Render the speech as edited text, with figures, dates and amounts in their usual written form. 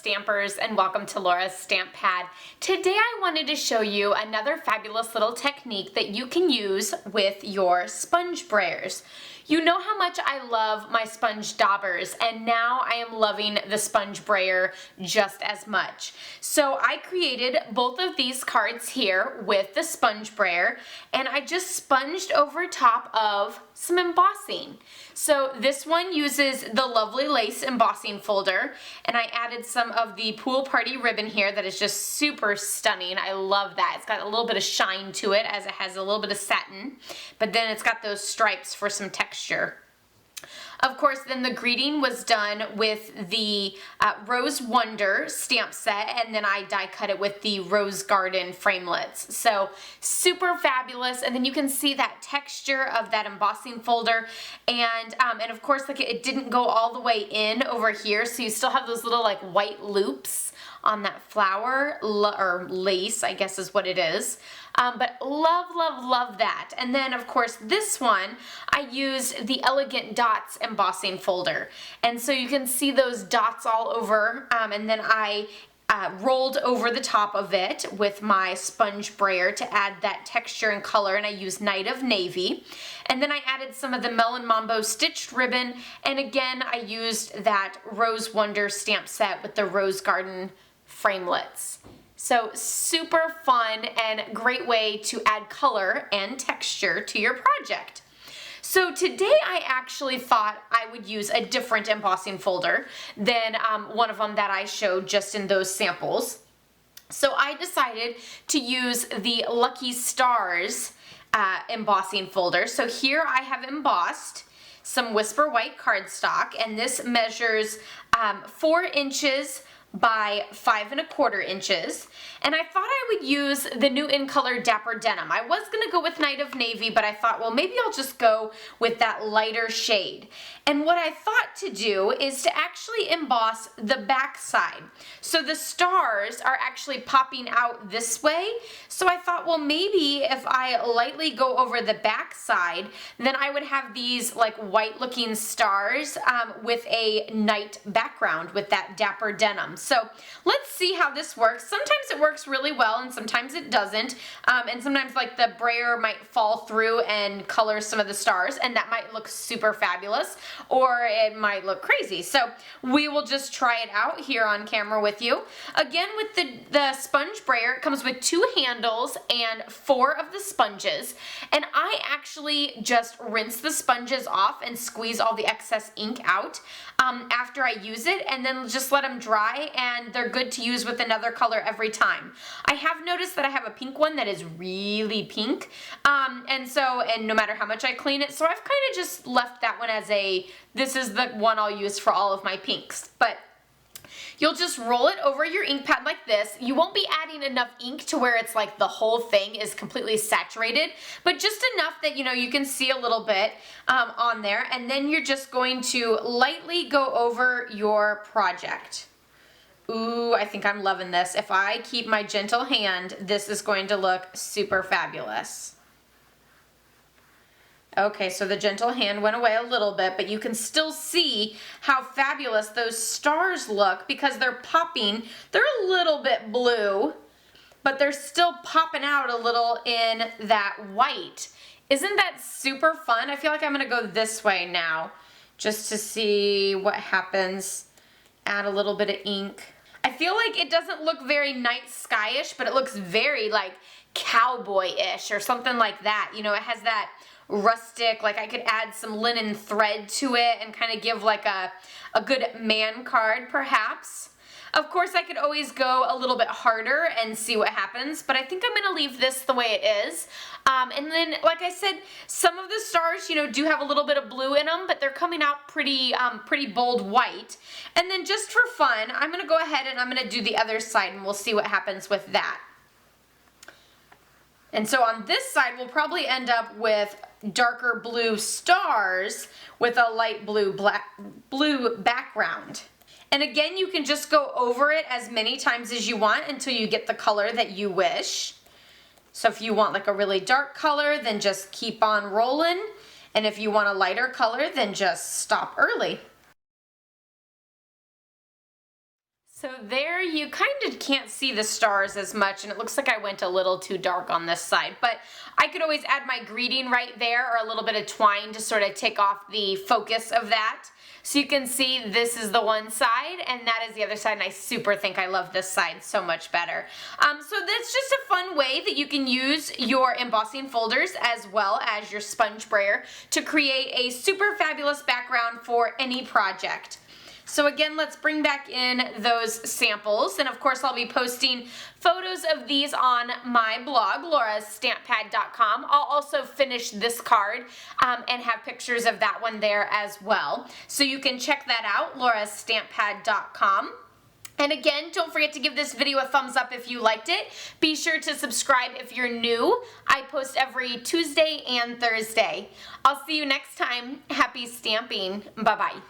stampers, and welcome to Laura's Stamp Pad. Today I wanted to show you another fabulous little technique that you can use with your sponge brayers. You know how much I love my sponge daubers, and now I am loving the sponge brayer just as much. So I created both of these cards here with the sponge brayer, and I just sponged over top of some embossing. So this one uses the Lovely Lace Embossing Folder, and I added some of the Pool Party ribbon here that is just super stunning. I love that. It's got a little bit of shine to it as it has a little bit of satin, but then it's got those stripes for some texture. Of course, then the greeting was done with the Rose Wonder stamp set, and then I die cut it with the Rose Garden framelits. So super fabulous, and then you can see that texture of that embossing folder, and of course, like it didn't go all the way in over here, so you still have those little like white loops on that flower, or lace, I guess is what it is. But love, love, love that. And then of course this one, I used the Elegant Dots Embossing Folder. And so you can see those dots all over, and then I rolled over the top of it with my sponge brayer to add that texture and color, and I used Night of Navy. And then I added some of the Melon Mambo stitched ribbon, and again I used that Rose Wonder stamp set with the Rose Garden framelits. So super fun and great way to add color and texture to your project. So today I actually thought I would use a different embossing folder than one of them that I showed just in those samples. So I decided to use the Lucky Stars embossing folder. So here I have embossed some Whisper White cardstock, and this measures 4 inches by 5 1/4 inches, and I thought I would use the new in color Dapper Denim. I was gonna go with Night of Navy, but I thought, well, maybe I'll just go with that lighter shade. And what I thought to do is to actually emboss the back side. So the stars are actually popping out this way. So I thought, well, maybe if I lightly go over the back side, then I would have these like white looking stars with a night background with that Dapper Denim. So let's see how this works. Sometimes it works really well and sometimes it doesn't. And sometimes like the brayer might fall through and color some of the stars, and that might look super fabulous, or it might look crazy. So we will just try it out here on camera with you. Again, with the sponge brayer, it comes with 2 handles and 4 of the sponges. And I actually just rinse the sponges off and squeeze all the excess ink out after I use it, and then just let them dry, and they're good to use with another color every time. I have noticed that I have a pink one that is really pink, and no matter how much I clean it, so I've kind of just left that one as this is the one I'll use for all of my pinks. But you'll just roll it over your ink pad like this. You won't be adding enough ink to where it's like the whole thing is completely saturated, but just enough that you can see a little bit on there, and then you're just going to lightly go over your project. Ooh, I think I'm loving this. If I keep my gentle hand, this is going to look super fabulous. Okay, so the gentle hand went away a little bit, but you can still see how fabulous those stars look because they're popping. They're a little bit blue, but they're still popping out a little in that white. Isn't that super fun? I feel like I'm gonna go this way now just to see what happens. Add a little bit of ink. I feel like it doesn't look very night sky-ish, but it looks very like cowboy-ish or something like that. It has that rustic, like I could add some linen thread to it and kind of give like a good man card perhaps. Of course, I could always go a little bit harder and see what happens, but I think I'm gonna leave this the way it is. And then, like I said, some of the stars, do have a little bit of blue in them, but they're coming out pretty bold white. And then just for fun, I'm gonna go ahead and I'm gonna do the other side, and we'll see what happens with that. And so on this side, we'll probably end up with darker blue stars with a light blue background. And again, you can just go over it as many times as you want until you get the color that you wish. So if you want like a really dark color, then just keep on rolling. And if you want a lighter color, then just stop early. So there you kind of can't see the stars as much, and it looks like I went a little too dark on this side, but I could always add my greeting right there or a little bit of twine to sort of take off the focus of that. So you can see this is the one side and that is the other side, and I super think I love this side so much better. So that's just a fun way that you can use your embossing folders as well as your sponge brayer to create a super fabulous background for any project. So again, let's bring back in those samples, and of course I'll be posting photos of these on my blog, laurastamppad.com. I'll also finish this card and have pictures of that one there as well. So you can check that out, laurastamppad.com. And again, don't forget to give this video a thumbs up if you liked it. Be sure to subscribe if you're new. I post every Tuesday and Thursday. I'll see you next time. Happy stamping. Bye-bye.